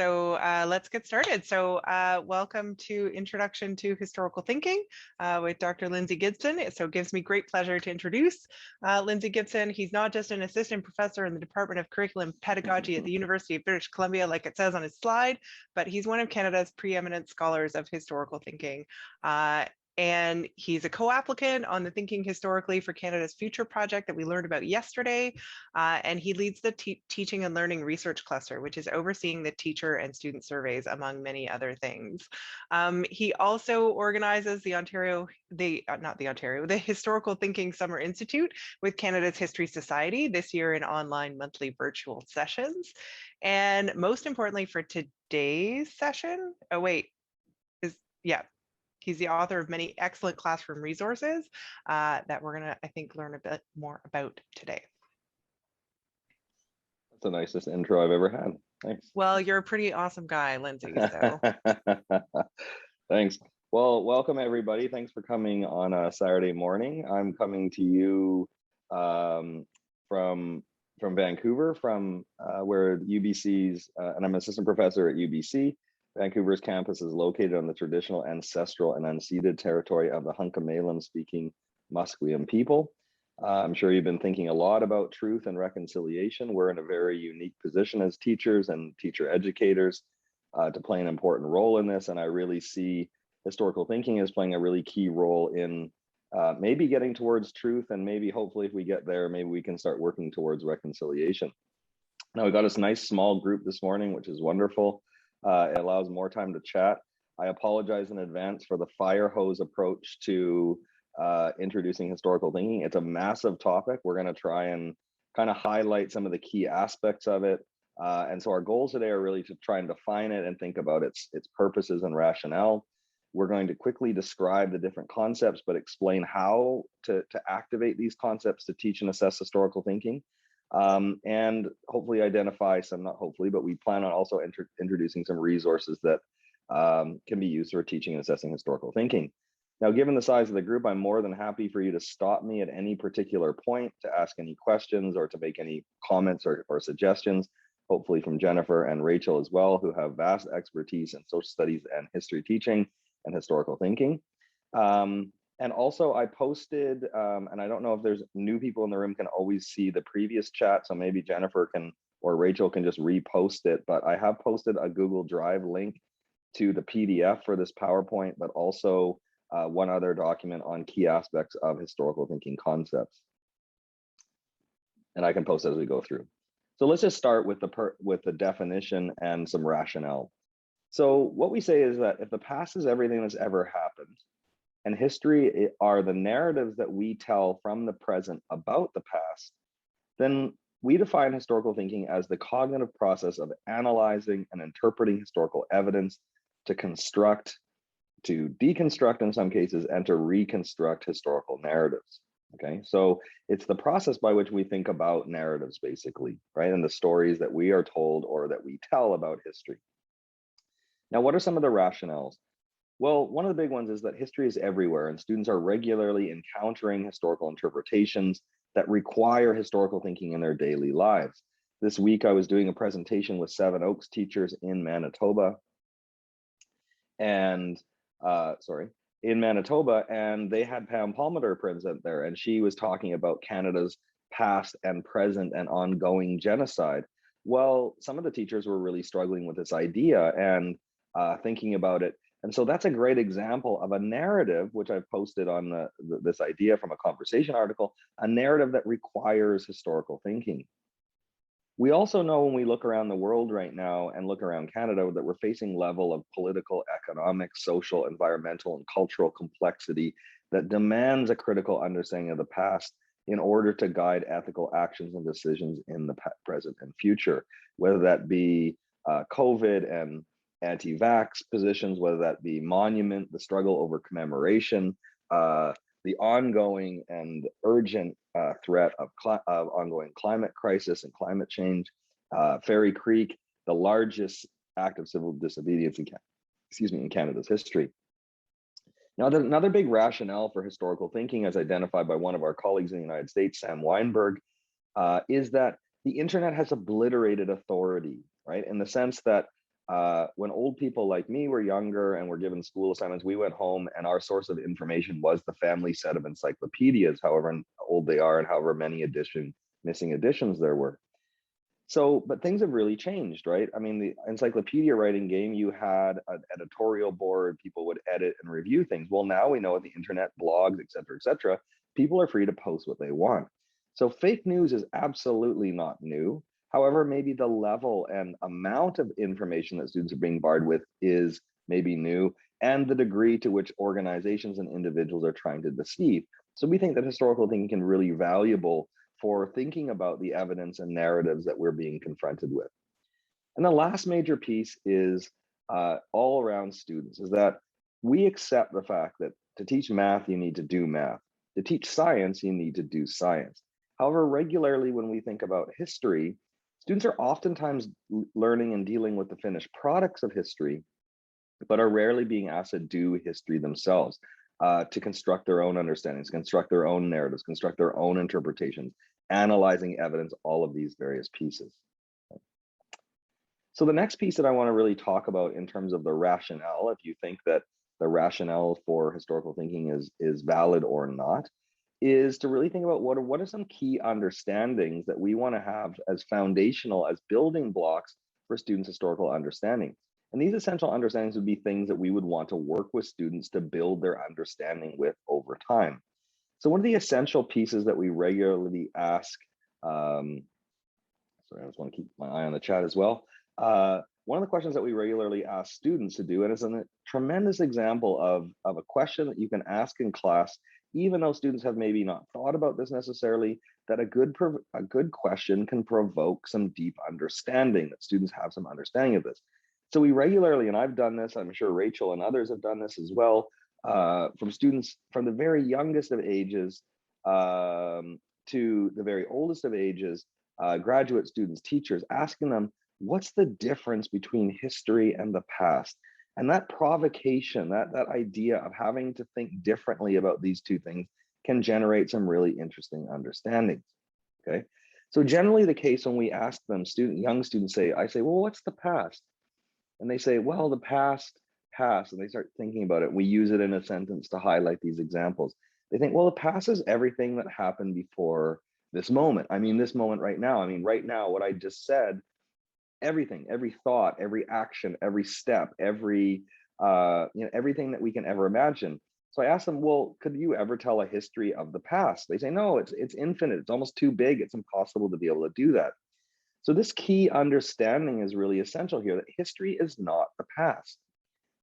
So let's get started. So welcome to Introduction to Historical Thinking with Dr. Lindsay Gibson. So it gives me great pleasure to introduce Lindsay Gibson. He's not just an assistant professor in the Department of Curriculum Pedagogy at the University of British Columbia, like it says on his slide, but he's one of Canada's preeminent scholars of historical thinking. And he's a co-applicant on the Thinking Historically for Canada's Future project that we learned about yesterday. And he leads the Teaching and Learning Research Cluster, which is overseeing the teacher and student surveys, among many other things. He also organizes the Historical Thinking Summer Institute with Canada's History Society, this year in online monthly virtual sessions. And most importantly for today's session, he's the author of many excellent classroom resources that we're gonna, I think, learn a bit more about today. That's the nicest intro I've ever had. Thanks. Well, you're a pretty awesome guy, Lindsay, so. Thanks. Well, welcome everybody. Thanks for coming on a Saturday morning. I'm coming to you from Vancouver, from where UBC's, and I'm an assistant professor at UBC. Vancouver's campus is located on the traditional, ancestral, and unceded territory of the Hunkamaylan-speaking Musqueam people. I'm sure you've been thinking a lot about truth and reconciliation. We're in a very unique position as teachers and teacher educators to play an important role in this, and I really see historical thinking as playing a really key role in maybe getting towards truth, and maybe hopefully if we get there, maybe we can start working towards reconciliation. Now, we got this nice small group this morning, which is wonderful. It allows more time to chat. I apologize in advance for the fire hose approach to introducing historical thinking. It's a massive topic. We're going to try and kind of highlight some of the key aspects of it. And so our goals today are really to try and define it and think about its purposes and rationale. We're going to quickly describe the different concepts, but explain how to activate these concepts to teach and assess historical thinking. And hopefully identify some, not hopefully, but we plan on also introducing some resources that can be used for teaching and assessing historical thinking. Now, given the size of the group, I'm more than happy for you to stop me at any particular point to ask any questions or to make any comments or suggestions, hopefully from Jennifer and Rachel as well, who have vast expertise in social studies and history teaching and historical thinking. And also I posted, and I don't know if there's new people in the room can always see the previous chat, so maybe Jennifer can or Rachel can just repost it, but I have posted a Google Drive link to the PDF for this PowerPoint, but also one other document on key aspects of historical thinking concepts. And I can post as we go through. So let's just start with the definition and some rationale. So what we say is that if the past is everything that's ever happened, and history are the narratives that we tell from the present about the past, then we define historical thinking as the cognitive process of analyzing and interpreting historical evidence to construct, to deconstruct in some cases, and to reconstruct historical narratives. Okay, so it's the process by which we think about narratives, basically, right? And the stories that we are told or that we tell about history. Now, what are some of the rationales? Well, one of the big ones is that history is everywhere, and students are regularly encountering historical interpretations that require historical thinking in their daily lives. This week, I was doing a presentation with Seven Oaks teachers in Manitoba, and they had Pam Palmater present there, and she was talking about Canada's past and present and ongoing genocide. Well, some of the teachers were really struggling with this idea and thinking about it. And so that's a great example of a narrative, which I've posted on this idea from a conversation article, a narrative that requires historical thinking. We also know when we look around the world right now and look around Canada that we're facing level of political, economic, social, environmental, and cultural complexity that demands a critical understanding of the past in order to guide ethical actions and decisions in the present and future, whether that be COVID and anti-vax positions, whether that be monument, the struggle over commemoration, the ongoing and urgent threat of ongoing climate crisis and climate change, Fairy Creek, the largest act of civil disobedience in Canada's history. Now, another big rationale for historical thinking, as identified by one of our colleagues in the United States, Sam Weinberg, is that the internet has obliterated authority, right? In the sense that When old people like me were younger and were given school assignments, we went home and our source of information was the family set of encyclopedias, however old they are and however many missing editions there were. So, but things have really changed, right? I mean, the encyclopedia writing game, you had an editorial board, people would edit and review things. Well, now we know with the internet, blogs, et cetera, people are free to post what they want. So fake news is absolutely not new. However, maybe the level and amount of information that students are being barred with is maybe new, and the degree to which organizations and individuals are trying to deceive. So we think that historical thinking can really be valuable for thinking about the evidence and narratives that we're being confronted with. And the last major piece is all around students, is that we accept the fact that to teach math, you need to do math. To teach science, you need to do science. However, regularly when we think about history, students are oftentimes learning and dealing with the finished products of history, but are rarely being asked to do history themselves, to construct their own understandings, construct their own narratives, construct their own interpretations, analyzing evidence, all of these various pieces. So the next piece that I want to really talk about in terms of the rationale, if you think that the rationale for historical thinking is valid or not, is to really think about what are some key understandings that we want to have as foundational, as building blocks for students' historical understanding. And these essential understandings would be things that we would want to work with students to build their understanding with over time. So one of the essential pieces that we regularly ask, sorry, I just want to keep my eye on the chat as well. One of the questions that we regularly ask students to do, and it's a tremendous example of a question that you can ask in class, even though students have maybe not thought about this necessarily, that a good question can provoke some deep understanding, that students have some understanding of this. So we regularly, and I've done this, I'm sure Rachel and others have done this as well, from students from the very youngest of ages to the very oldest of ages, graduate students, teachers, asking them, what's the difference between history and the past? And that provocation, that idea of having to think differently about these two things can generate some really interesting understandings, okay? So generally the case when we ask them, young students say, I say, well, what's the past? And they say, well, the past, and they start thinking about it. We use it in a sentence to highlight these examples. They think, well, the past is everything that happened before this moment. I mean, this moment right now. I mean, right now, what I just said, everything, every thought, every action, every step, every everything that we can ever imagine. So I asked them, well, could you ever tell a history of the past? They say, no, it's infinite. It's almost too big. It's impossible to be able to do that. So this key understanding is really essential here, that history is not the past.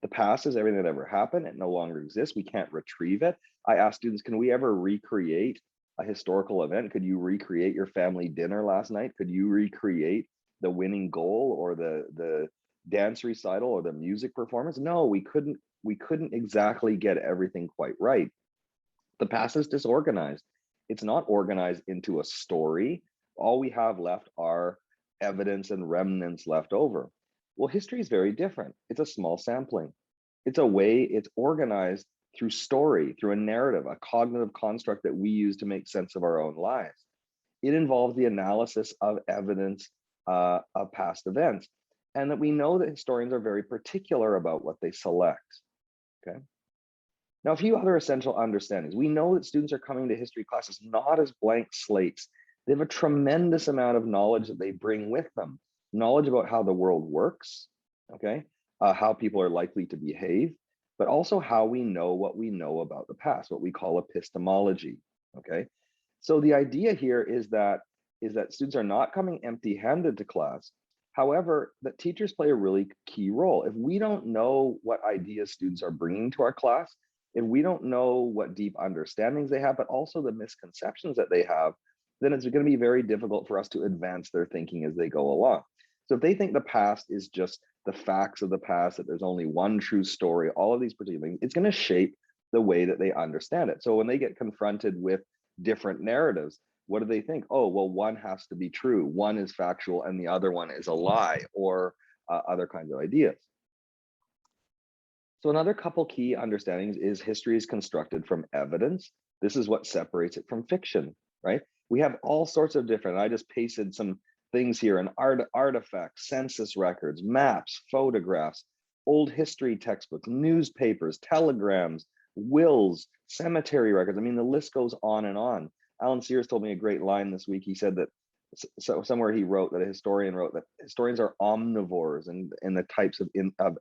The past is everything that ever happened. It no longer exists. We can't retrieve it. I ask students, can we ever recreate a historical event? Could you recreate your family dinner last night? Could you recreate the winning goal or the dance recital or the music performance? No, we couldn't exactly get everything quite right. The past is disorganized. It's not organized into a story. All we have left are evidence and remnants left over. Well, history is very different. It's a small sampling. It's organized through story, through a narrative, a cognitive construct that we use to make sense of our own lives. It involves the analysis of evidence of past events, and that we know that historians are very particular about what they select, okay? Now, a few other essential understandings. We know that students are coming to history classes not as blank slates. They have a tremendous amount of knowledge that they bring with them. Knowledge about how the world works, okay? How people are likely to behave, but also how we know what we know about the past, what we call epistemology, okay? So the idea here is that students are not coming empty-handed to class. However, that teachers play a really key role. If we don't know what ideas students are bringing to our class, if we don't know what deep understandings they have, but also the misconceptions that they have, then it's going to be very difficult for us to advance their thinking as they go along. So if they think the past is just the facts of the past, that there's only one true story, all of these particular things, it's going to shape the way that they understand it. So when they get confronted with different narratives, what do they think? Oh, well, one has to be true. One is factual and the other one is a lie, or other kinds of ideas. So another couple key understandings is history is constructed from evidence. This is what separates it from fiction, right? We have all sorts of different, I just pasted some things here, and artifacts, census records, maps, photographs, old history textbooks, newspapers, telegrams, wills, cemetery records. I mean, the list goes on and on. Alan Sears told me a great line this week. He said that, so somewhere he wrote that a historian wrote that historians are omnivores in the types of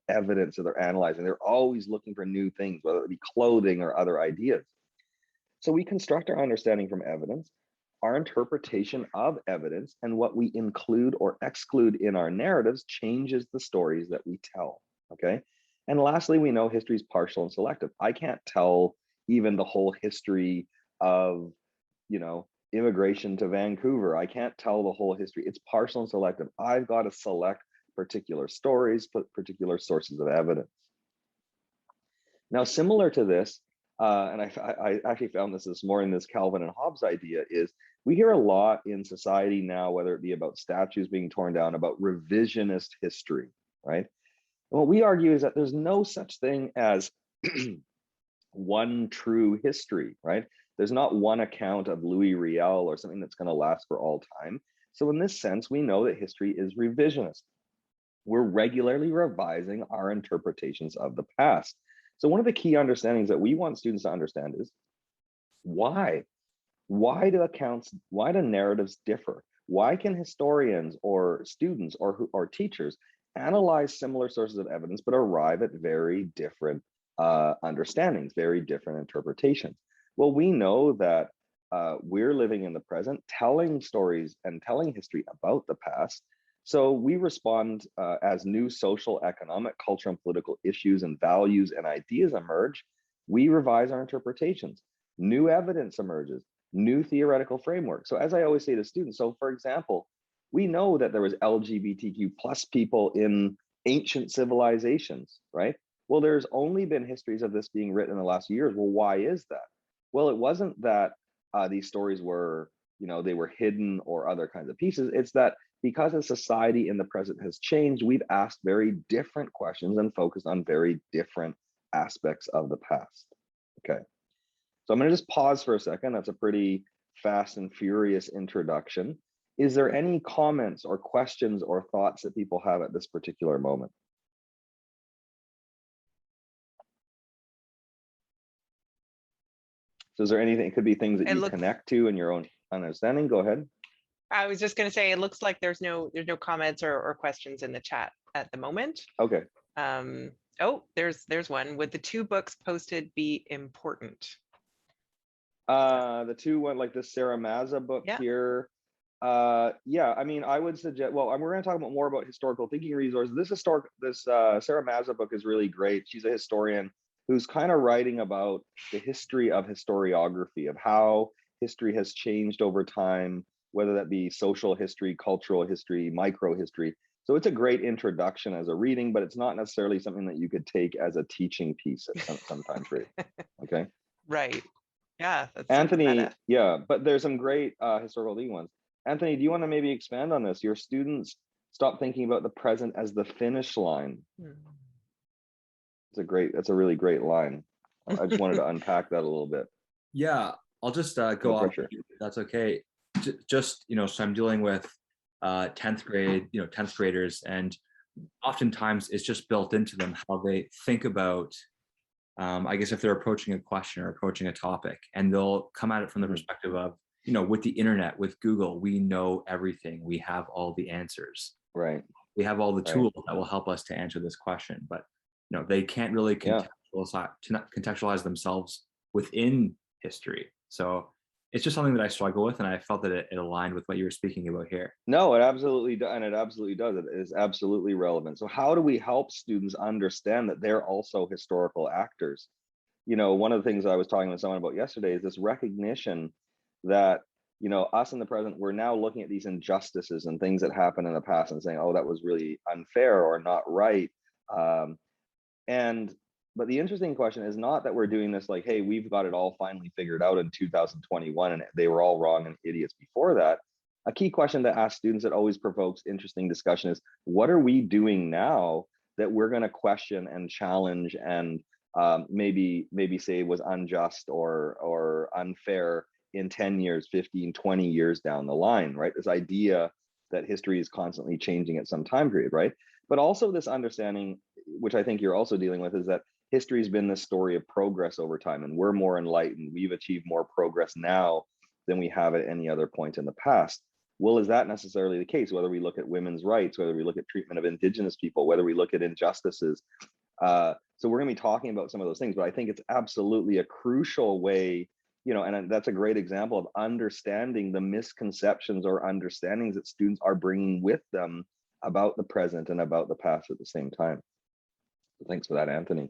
evidence that they're analyzing. They're always looking for new things, whether it be clothing or other ideas. So we construct our understanding from evidence, our interpretation of evidence, and what we include or exclude in our narratives changes the stories that we tell, okay? And lastly, we know history is partial and selective. I can't tell even the whole history of, immigration to Vancouver. I can't tell the whole history. It's partial and selective. I've got to select particular stories, particular sources of evidence. Now, similar to this, and I actually found this morning, this Calvin and Hobbes idea is, we hear a lot in society now, whether it be about statues being torn down, about revisionist history, right? And what we argue is that there's no such thing as one true history, right? There's not one account of Louis Riel or something that's going to last for all time. So in this sense, we know that history is revisionist. We're regularly revising our interpretations of the past. So one of the key understandings that we want students to understand is why? Why do narratives differ? Why can historians or students or teachers analyze similar sources of evidence but arrive at very different understandings, very different interpretations? Well, we know that we're living in the present, telling stories and telling history about the past. So we respond as new social, economic, cultural, and political issues and values and ideas emerge. We revise our interpretations. New evidence emerges, new theoretical framework. So as I always say to students, so for example, we know that there was LGBTQ plus people in ancient civilizations, right? Well, there's only been histories of this being written in the last years. Well, why is that? Well, it wasn't that these stories were, they were hidden or other kinds of pieces. It's that because a society in the present has changed, we've asked very different questions and focused on very different aspects of the past. Okay, so I'm going to just pause for a second. That's a pretty fast and furious introduction. Is there any comments or questions or thoughts that people have at this particular moment? So is there anything, it could be things that you connect to in your own understanding? Go ahead. I was just going to say, it looks like there's no comments or questions in the chat at the moment. Okay. Oh, there's one. Would the 2 books posted be important? The 2, one like the Sarah Mazza book here. Yeah, I mean, I would suggest, well, we're going to talk about more about historical thinking resources. This Sarah Mazza book is really great. She's a historian who's kind of writing about the history of historiography, of how history has changed over time, whether that be social history, cultural history, micro history. So it's a great introduction as a reading, but it's not necessarily something that you could take as a teaching piece at some time period. Okay. Right. Yeah. That's Anthony, yeah, but there's some great historical thinking ones. Anthony, do you want to maybe expand on this? Your students stop thinking about the present as the finish line. That's a really great line. I just wanted to unpack that a little bit. Yeah, I'll just go off. That's okay. Just, so I'm dealing with 10th grade, 10th graders, and oftentimes it's just built into them how they think about, I guess, if they're approaching a question or approaching a topic, and they'll come at it from the perspective of, with the internet, with Google, we know everything. We have all the answers. Right. We have all the tools that will help us to answer this question, but they can't really contextualize themselves within history. So it's just something that I struggle with, and I felt that it aligned with what you were speaking about here. No, it absolutely does, and it absolutely does. It is absolutely relevant. So how do we help students understand that they're also historical actors? One of the things I was talking with someone about yesterday is this recognition that, us in the present, we're now looking at these injustices and things that happened in the past and saying, oh, that was really unfair or not right. But the interesting question is not that we're doing this like, hey, we've got it all finally figured out in 2021 and they were all wrong and idiots before that. A key question to ask students that always provokes interesting discussion is, what are we doing now that we're going to question and challenge and maybe say was unjust or unfair in 10 years, 15, 20 years down the line, right? This idea that history is constantly changing at some time period, right? But also this understanding, which I think you're also dealing with, is that history has been this story of progress over time, and we're more enlightened. We've achieved more progress now than we have at any other point in the past. Well, is that necessarily the case? Whether we look at women's rights, whether we look at treatment of Indigenous people, whether we look at injustices. So we're going to be talking about some of those things, but I think it's absolutely a crucial way, you know, and that's a great example of understanding the misconceptions or understandings that students are bringing with them about the present and about the past at the same time. So thanks for that, Anthony.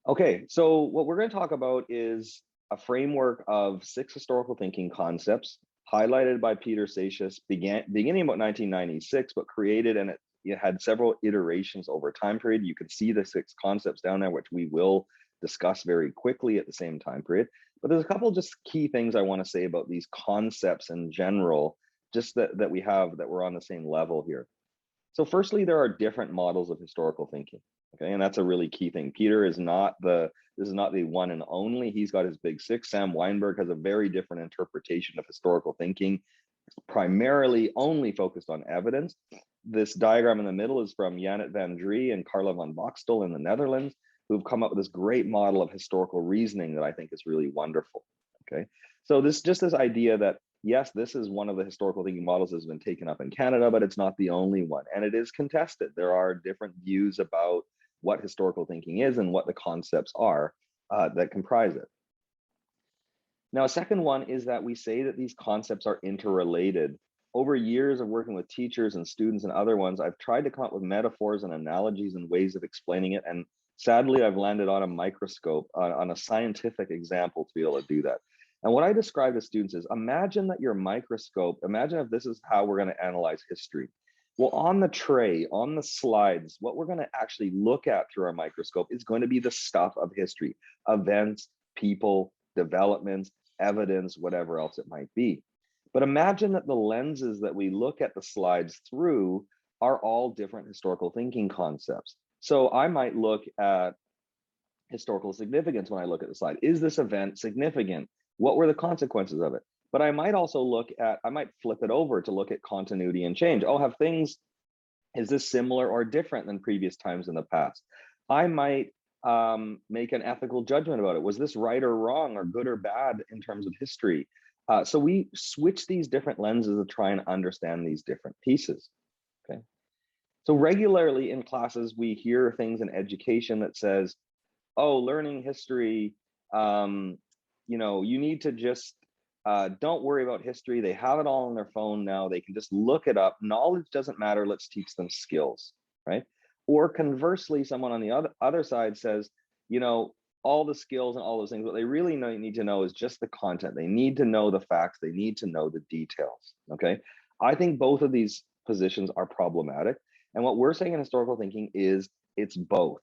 Okay, so what we're going to talk about is a framework of 6 historical thinking concepts highlighted by Peter Seixas beginning about 1996, but created, and it had several iterations over time period. You can see the 6 concepts down there, which we will discuss very quickly at the same time period. But there's a couple just key things I want to say about these concepts in general, just that we're on the same level here. So firstly, there are different models of historical thinking. Okay, and that's a really key thing. Peter is not this is not the one and only. He's got his big 6. Sam Weinberg has a very different interpretation of historical thinking, primarily only focused on evidence. This diagram in the middle is from Janet van Drie and Carla van Boxtel in the Netherlands, who've come up with this great model of historical reasoning that I think is really wonderful. Okay, so this idea that yes, this is one of the historical thinking models that has been taken up in Canada, but it's not the only one, and it is contested. There are different views about what historical thinking is and what the concepts are that comprise it. Now, a second one is that we say that these concepts are interrelated. Over years of working with teachers and students and other ones, I've tried to come up with metaphors and analogies and ways of explaining it. And sadly, I've landed on a microscope, on a scientific example to be able to do that. And what I describe to students is, imagine that your microscope, imagine if this is how we're going to analyze history. Well, on the tray, on the slides, what we're going to actually look at through our microscope is going to be the stuff of history, events, people, developments, evidence, whatever else it might be. But imagine that the lenses that we look at the slides through are all different historical thinking concepts. So I might look at historical significance when I look at the slide. Is this event significant? What were the consequences of it? But I might also I might flip it over to look at continuity and change. Oh, is this similar or different than previous times in the past? I might make an ethical judgment about it. Was this right or wrong or good or bad in terms of history? So we switch these different lenses to try and understand these different pieces, okay? So regularly in classes, we hear things in education that says, oh, learning history, you know, you need to just, don't worry about history. They have it all on their phone now. They can just look it up. Knowledge doesn't matter. Let's teach them skills, right? Or conversely, someone on the other side says, you know, all the skills and all those things, what they really need to know is just the content. They need to know the facts. They need to know the details, okay? I think both of these positions are problematic. And what we're saying in historical thinking is it's both.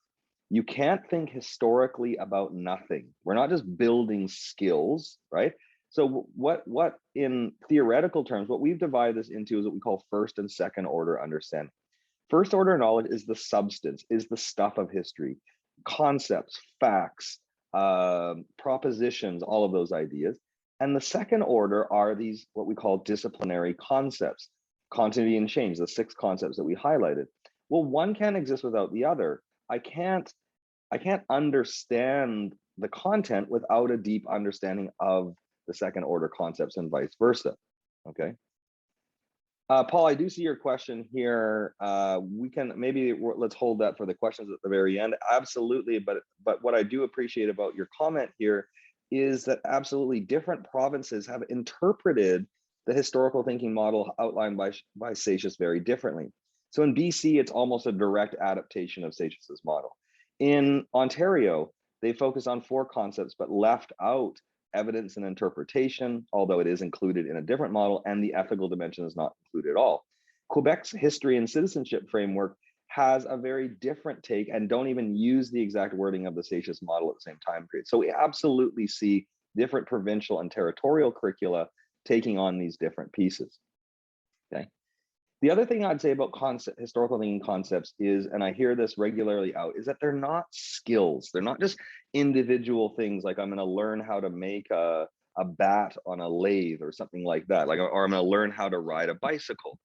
You can't think historically about nothing. We're not just building skills, right? So what in theoretical terms, what we've divided this into is what we call first and second order understanding. First order knowledge is the substance, is the stuff of history, concepts, facts, propositions, all of those ideas. And the second order are these, what we call disciplinary concepts, continuity and change, the 6 concepts that we highlighted. Well, one can't exist without the other. I can't understand the content without a deep understanding of the second order concepts and vice versa, okay? Paul, I do see your question here. Let's hold that for the questions at the very end. Absolutely, but what I do appreciate about your comment here is that absolutely different provinces have interpreted the historical thinking model outlined by Seixas very differently. So in BC, it's almost a direct adaptation of Seixas's model. In Ontario, they focus on 4 concepts, but left out evidence and interpretation, although it is included in a different model, and the ethical dimension is not included at all. Quebec's history and citizenship framework has a very different take and don't even use the exact wording of the Seixas model at the same time period. So we absolutely see different provincial and territorial curricula taking on these different pieces, okay? The other thing I'd say about historical thinking concepts is, and I hear this regularly out, is that they're not skills. They're not just individual things like I'm going to learn how to make a a bat on a lathe or something like that, like, or I'm going to learn how to ride a bicycle.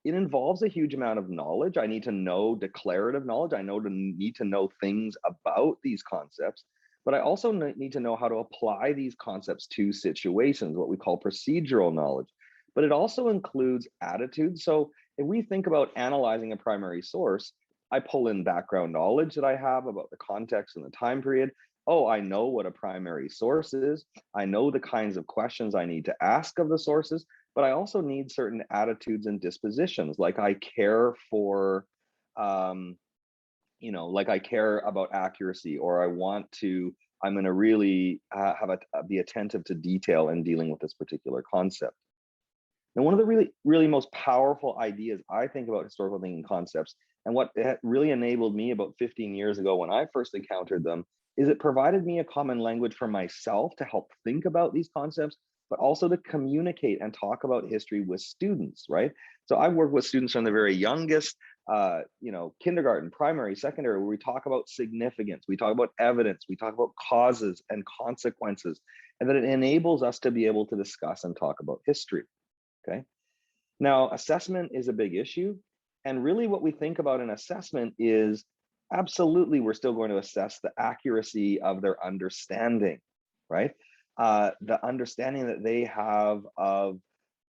It involves a huge amount of knowledge. I need to know declarative knowledge. I need to know things about these concepts, but I also need to know how to apply these concepts to situations, what we call procedural knowledge. But it also includes attitudes. So if we think about analyzing a primary source, I pull in background knowledge that I have about the context and the time period. Oh, I know what a primary source is. I know the kinds of questions I need to ask of the sources, but I also need certain attitudes and dispositions, like I care for, like I care about accuracy, or I'm going to really be attentive to detail in dealing with this particular concept. And one of the really most powerful ideas I think about historical thinking concepts, and what really enabled me about 15 years ago when I first encountered them, is it provided me a common language for myself to help think about these concepts, but also to communicate and talk about history with students, right? So I've worked with students from the very youngest, kindergarten, primary, secondary, where we talk about significance, we talk about evidence, we talk about causes and consequences, and that it enables us to be able to discuss and talk about history. Okay. Now, assessment is a big issue. And really what we think about in assessment is absolutely we're still going to assess the accuracy of their understanding, right? The understanding that they have of,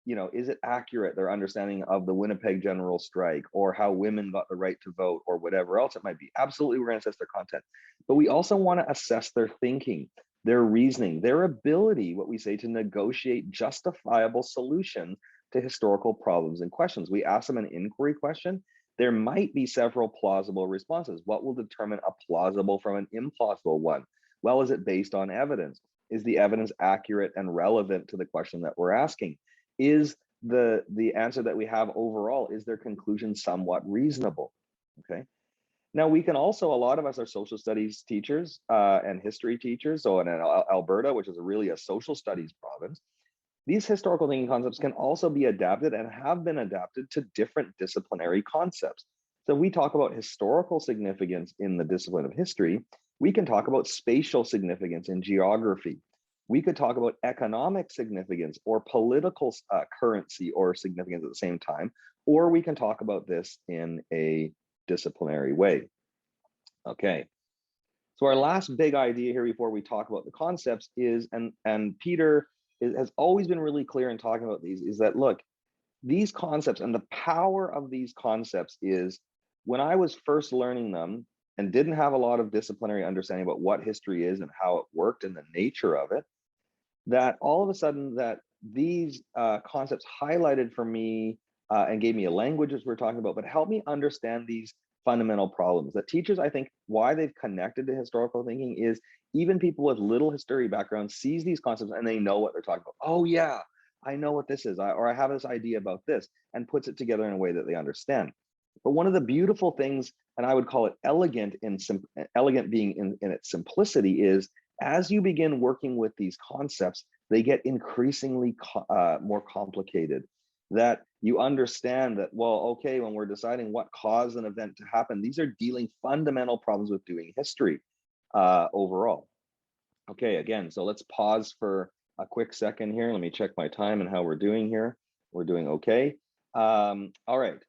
is it accurate, their understanding of the Winnipeg General Strike, or how women got the right to vote, or whatever else it might be. Absolutely, we're going to assess their content. But we also want to assess their thinking, their reasoning, their ability, what we say, to negotiate justifiable solutions to historical problems and questions. We ask them an inquiry question. There might be several plausible responses. What will determine a plausible from an implausible one? Well, is it based on evidence? Is the evidence accurate and relevant to the question that we're asking? Is the answer that we have overall, is their conclusion somewhat reasonable? Okay. Now, we can also, a lot of us are social studies teachers and history teachers. So in Alberta, which is really a social studies province, these historical thinking concepts can also be adapted and have been adapted to different disciplinary concepts. So if we talk about historical significance in the discipline of history, we can talk about spatial significance in geography. We could talk about economic significance or political currency or significance at the same time, or we can talk about this in a disciplinary way. Okay, so our last big idea here before we talk about the concepts is, and Peter has always been really clear in talking about these, is that, look, these concepts and the power of these concepts is, when I was first learning them and didn't have a lot of disciplinary understanding about what history is and how it worked and the nature of it, that all of a sudden that these concepts highlighted for me and gave me a language, as we're talking about, but helped me understand these fundamental problems that teachers, I think, why they've connected to historical thinking is even people with little history background sees these concepts and they know what they're talking about. Oh yeah, I know what this is, or I have this idea about this, and puts it together in a way that they understand. But one of the beautiful things, and I would call it elegant being in its simplicity, is as you begin working with these concepts, they get increasingly more complicated. That you understand that, well, okay, when we're deciding what caused an event to happen, these are dealing fundamental problems with doing history overall. Okay, again, so let's pause for a quick second here. Let me check my time and how we're doing here. We're doing okay. All right,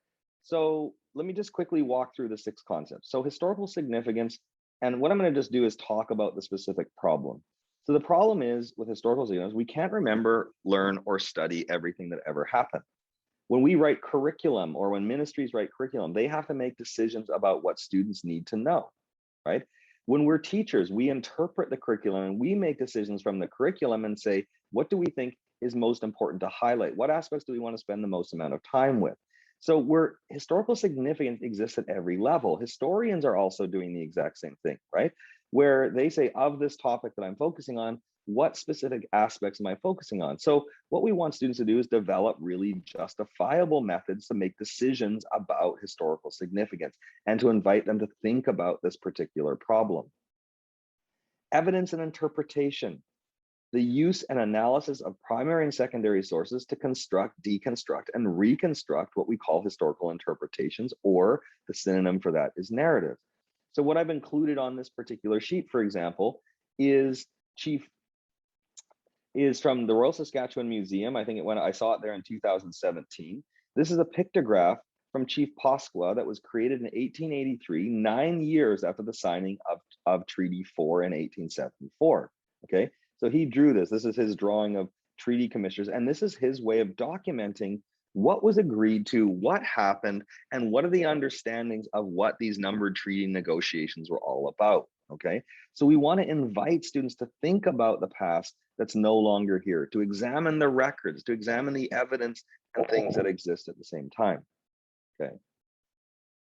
so let me just quickly walk through the 6 concepts. So historical significance, and what I'm going to just do is talk about the specific problem. So the problem is with historical significance, we can't remember, learn, or study everything that ever happened. When we write curriculum, or when ministries write curriculum, they have to make decisions about what students need to know, right? When we're teachers, we interpret the curriculum and we make decisions from the curriculum and say, what do we think is most important to highlight? What aspects do we want to spend the most amount of time with? So historical significance exists at every level. Historians are also doing the exact same thing, right? Where they say, of this topic that I'm focusing on, what specific aspects am I focusing on? So what we want students to do is develop really justifiable methods to make decisions about historical significance and to invite them to think about this particular problem. Evidence and interpretation, the use and analysis of primary and secondary sources to construct, deconstruct, and reconstruct what we call historical interpretations, or the synonym for that is narrative. So what I've included on this particular sheet, for example, is is from the Royal Saskatchewan Museum. I think I saw it there in 2017. This is a pictograph from Chief Pasqua that was created in 1883, 9 years after the signing of Treaty 4 in 1874. Okay, so he drew this. This is his drawing of treaty commissioners, and this is his way of documenting what was agreed to, what happened, and what are the understandings of what these numbered treaty negotiations were all about. Okay, so we want to invite students to think about the past that's no longer here, to examine the records, to examine the evidence and things that exist at the same time. Okay.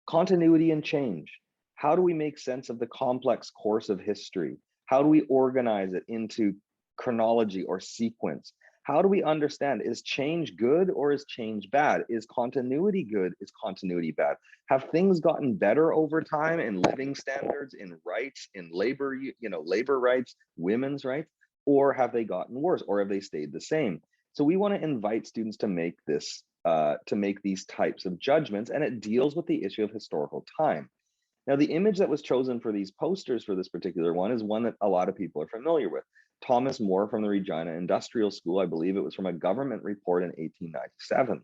Continuity and change. How do we make sense of the complex course of history? How do we organize it into chronology or sequence? How do we understand, is change good or is change bad? Is continuity good? Is continuity bad? Have things gotten better over time in living standards, in rights, in labor, labor rights, women's rights, or have they gotten worse, or have they stayed the same? So we want to invite students to make this, to make these types of judgments, and it deals with the issue of historical time. Now, the image that was chosen for these posters for this particular one is one that a lot of people are familiar with. Thomas More from the Regina Industrial School, I believe it was from a government report in 1897.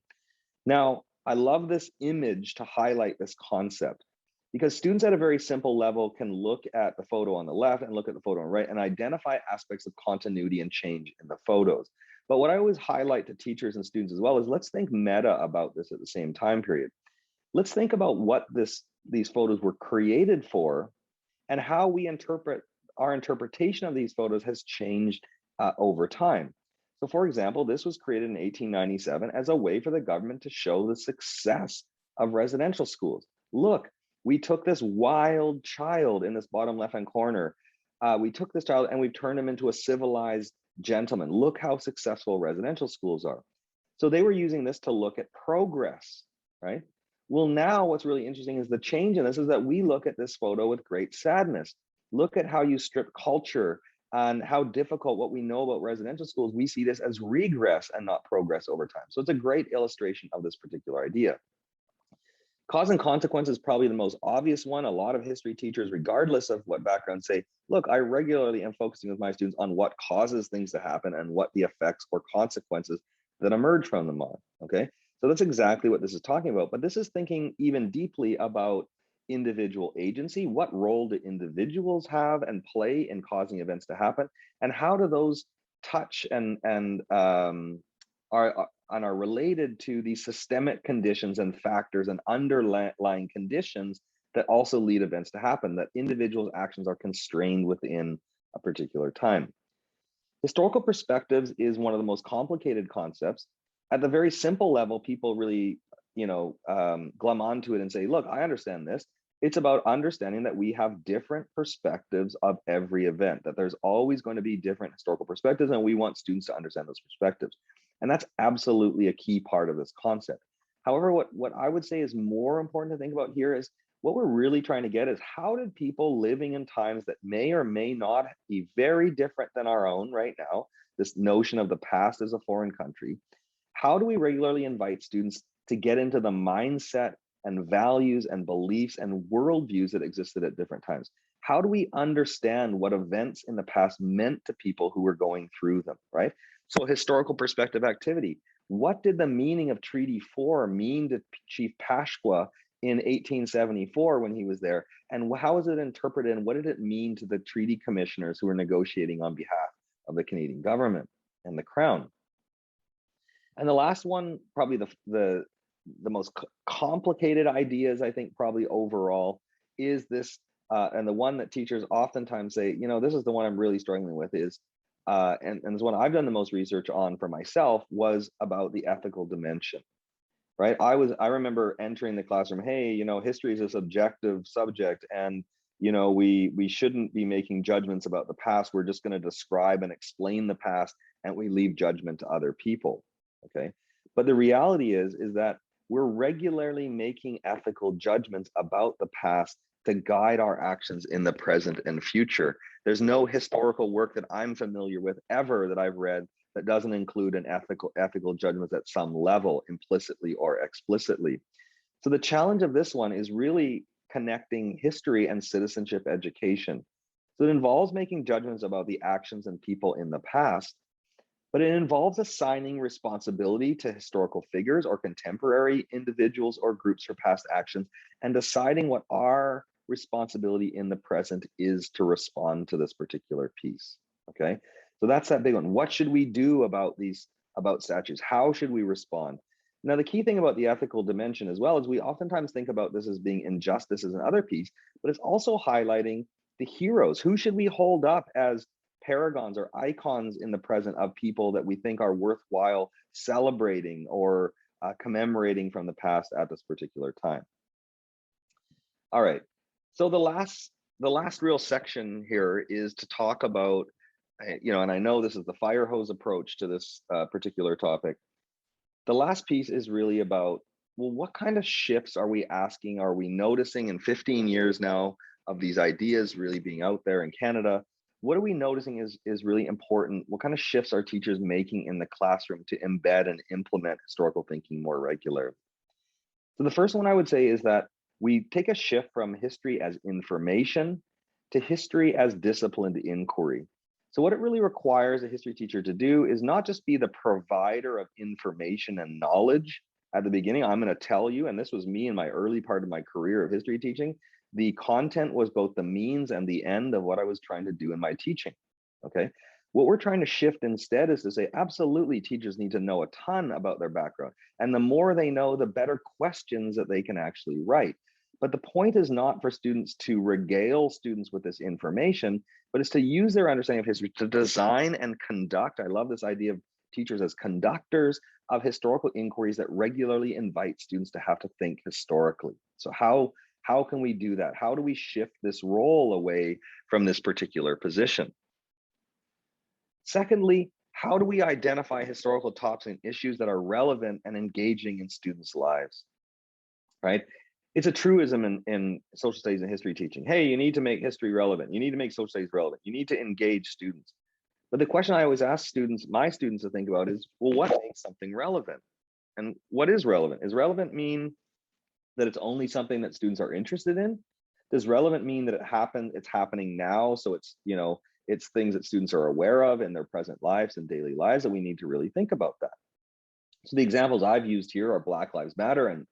Now, I love this image to highlight this concept, because students at a very simple level can look at the photo on the left and look at the photo on the right and identify aspects of continuity and change in the photos. But what I always highlight to teachers and students as well is, let's think meta about this at the same time period. Let's think about what these photos were created for and how we interpret our interpretation of these photos has changed over time. So for example, this was created in 1897 as a way for the government to show the success of residential schools. Look, we took this wild child in this bottom left-hand corner. We took this child and we've turned him into a civilized gentleman. Look how successful residential schools are. So they were using this to look at progress, right? Well, now what's really interesting is the change in this is that we look at this photo with great sadness. Look at how you strip culture and how difficult what we know about residential schools. We see this as regress and not progress over time. So it's a great illustration of this particular idea. Cause and consequence is probably the most obvious one. A lot of history teachers, regardless of what background, say, look, I regularly am focusing with my students on what causes things to happen and what the effects or consequences that emerge from them are, okay? So that's exactly what this is talking about. But this is thinking even deeply about individual agency. What role do individuals have and play in causing events to happen? And how do those touch and are related to the systemic conditions and factors and underlying conditions that also lead events to happen, that individuals' actions are constrained within a particular time. Historical perspectives is one of the most complicated concepts. At the very simple level, people really, glom onto it and say, look, I understand this. It's about understanding that we have different perspectives of every event, that there's always going to be different historical perspectives, and we want students to understand those perspectives. And that's absolutely a key part of this concept. However, what I would say is more important to think about here is what we're really trying to get is, how did people living in times that may or may not be very different than our own right now, this notion of the past as a foreign country, how do we regularly invite students to get into the mindset and values and beliefs and worldviews that existed at different times? How do we understand what events in the past meant to people who were going through them, right? So historical perspective activity. What did the meaning of Treaty 4 mean to Chief Pasqua in 1874 when he was there? And how was it interpreted, and what did it mean to the treaty commissioners who were negotiating on behalf of the Canadian government and the Crown? And the last one, probably the most complicated ideas, I think, probably overall, is this, and the one that teachers oftentimes say, this is the one I'm really struggling with, is, and this one I've done the most research on for myself, was about the ethical dimension, right? I remember entering the classroom, hey, history is a subjective subject, and we shouldn't be making judgments about the past. We're just going to describe and explain the past, and we leave judgment to other people. Okay, but the reality is that we're regularly making ethical judgments about the past to guide our actions in the present and future. There's no historical work that I'm familiar with ever that I've read that doesn't include an ethical judgments at some level, implicitly or explicitly. So the challenge of this one is really connecting history and citizenship education. So it involves making judgments about the actions and people in the past, but it involves assigning responsibility to historical figures or contemporary individuals or groups for past actions, and deciding what our responsibility in the present is to respond to this particular piece. Okay, so that's that big one. What should we do about statues? How should we respond? Now, the key thing about the ethical dimension as well is we oftentimes think about this as being injustice as another piece, but it's also highlighting the heroes. Who should we hold up as paragons or icons in the present of people that we think are worthwhile celebrating or commemorating from the past at this particular time? All right, so the last real section here is to talk about, and I know this is the fire hose approach to this particular topic. The last piece is really about, well, what kind of shifts are we noticing in 15 years now of these ideas really being out there in Canada? What are we noticing is really important? What kind of shifts are teachers making in the classroom to embed and implement historical thinking more regularly? So the first one I would say is that we take a shift from history as information to history as disciplined inquiry. So what it really requires a history teacher to do is not just be the provider of information and knowledge at the beginning. I'm going to tell you, and this was me in my early part of my career of history teaching, the content was both the means and the end of what I was trying to do in my teaching. Okay. What we're trying to shift instead is to say, absolutely, teachers need to know a ton about their background. And the more they know, the better questions that they can actually write. But the point is not for students to regale students with this information, but it's to use their understanding of history to design and conduct. I love this idea of teachers as conductors of historical inquiries that regularly invite students to have to think historically. So how can we do that? How do we shift this role away from this particular position? Secondly, how do we identify historical topics and issues that are relevant and engaging in students' lives, right? It's a truism in social studies and history teaching. Hey, you need to make history relevant. You need to make social studies relevant. You need to engage students. But the question I always ask my students to think about is, well, what makes something relevant? And what is relevant? Does relevant mean that it's only something that students are interested in? Does relevant mean that it's happening now? So it's, it's things that students are aware of in their present lives and daily lives, and we need to really think about that. So the examples I've used here are Black Lives Matter and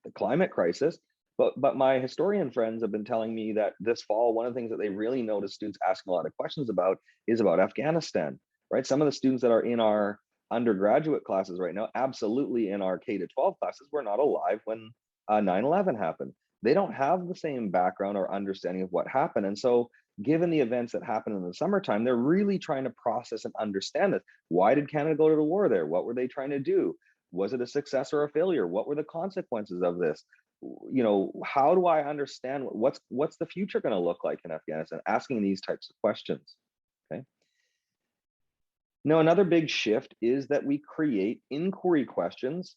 the climate crisis, but my historian friends have been telling me that this fall, one of the things that they really noticed students asking a lot of questions about is about Afghanistan, right? Some of the students that are in our undergraduate classes right now, absolutely in our K-12 classes, were not alive when 9/11 happened. They don't have the same background or understanding of what happened. And so given the events that happened in the summertime, they're really trying to process and understand this. Why did Canada go to the war there? What were they trying to do? Was it a success or a failure? What were the consequences of this? How do I understand what's the future going to look like in Afghanistan? Asking these types of questions. Okay. Now, another big shift is that we create inquiry questions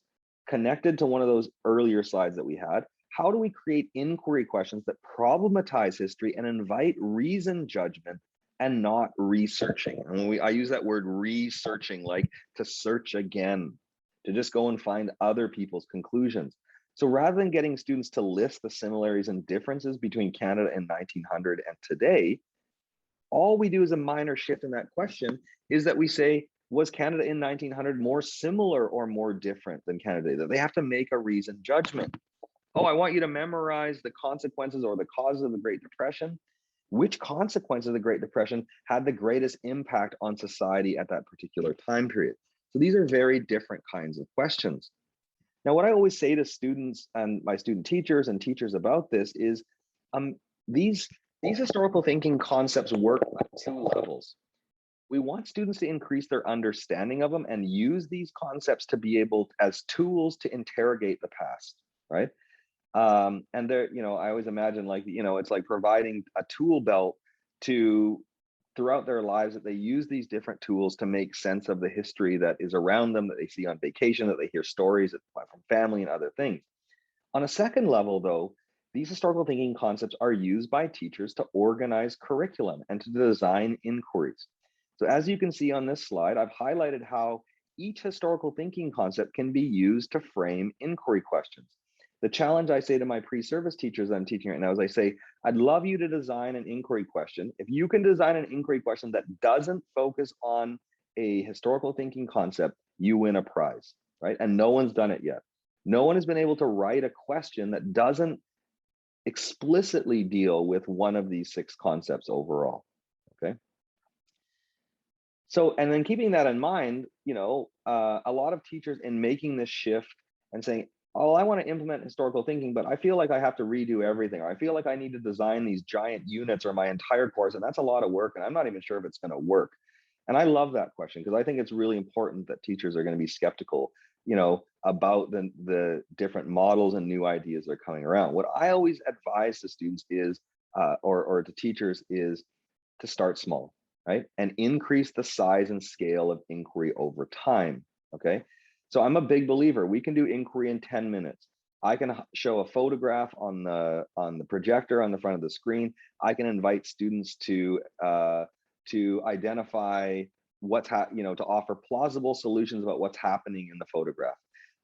connected to one of those earlier slides that we had. How do we create inquiry questions that problematize history and invite reasoned judgment and not researching? And I use that word researching, like to search again, to just go and find other people's conclusions. So rather than getting students to list the similarities and differences between Canada in 1900 and today, all we do is a minor shift in that question is that we say, was Canada in 1900 more similar or more different than Canada? That they have to make a reasoned judgment. Oh, I want you to memorize the consequences or the causes of the Great Depression. Which consequences of the Great Depression had the greatest impact on society at that particular time period? So these are very different kinds of questions. Now, what I always say to students and my student teachers and teachers about this is these historical thinking concepts work at two levels. We want students to increase their understanding of them and use these concepts to be able as tools to interrogate the past, right? And there, I always imagine it's like providing a tool belt throughout their lives that they use these different tools to make sense of the history that is around them, that they see on vacation, that they hear stories from family and other things. On a second level, though, these historical thinking concepts are used by teachers to organize curriculum and to design inquiries. So as you can see on this slide, I've highlighted how each historical thinking concept can be used to frame inquiry questions. The challenge I say to my pre-service teachers I'm teaching right now is I say, I'd love you to design an inquiry question. If you can design an inquiry question that doesn't focus on a historical thinking concept, you win a prize, right? And no one's done it yet. No one has been able to write a question that doesn't explicitly deal with one of these 6 concepts overall, okay? So, and then keeping that in mind, you know, a lot of teachers in making this shift and saying, oh, I want to implement historical thinking, but I feel like I have to redo everything, or I feel like I need to design these giant units or my entire course, and that's a lot of work, and I'm not even sure if it's going to work. And I love that question, because I think it's really important that teachers are going to be skeptical, you know, about the different models and new ideas that are coming around. What I always advise to students is, or to teachers, is to start small, right? And increase the size and scale of inquiry over time, okay? So I'm a big believer, we can do inquiry in 10 minutes. I can show a photograph on the projector on the front of the screen. I can invite students to identify what's to offer plausible solutions about what's happening in the photograph.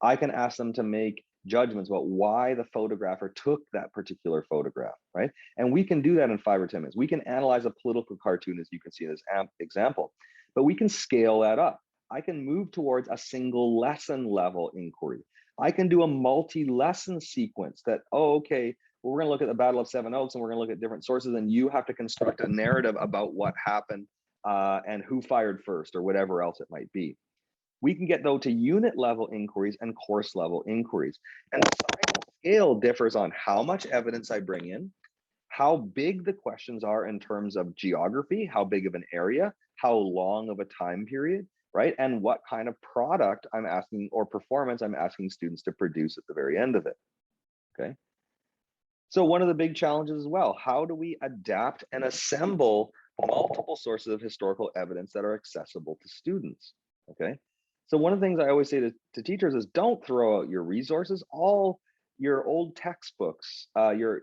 I can ask them to make judgments about why the photographer took that particular photograph, right? And we can do that in 5 or 10 minutes. We can analyze a political cartoon, as you can see in this example, but we can scale that up. I can move towards a single lesson level inquiry. I can do a multi-lesson sequence that, oh, okay, well, we're gonna look at the Battle of Seven Oaks and we're gonna look at different sources, and you have to construct a narrative about what happened and who fired first, or whatever else it might be. We can get, though, to unit level inquiries and course level inquiries. And the size and scale differs on how much evidence I bring in, how big the questions are in terms of geography, how big of an area, how long of a time period, right? And what kind of product I'm asking, or performance I'm asking students to produce at the very end of it, okay? So one of the big challenges as well, how do we adapt and assemble multiple sources of historical evidence that are accessible to students, okay? So one of the things I always say to teachers is, don't throw out your resources, all your old textbooks, your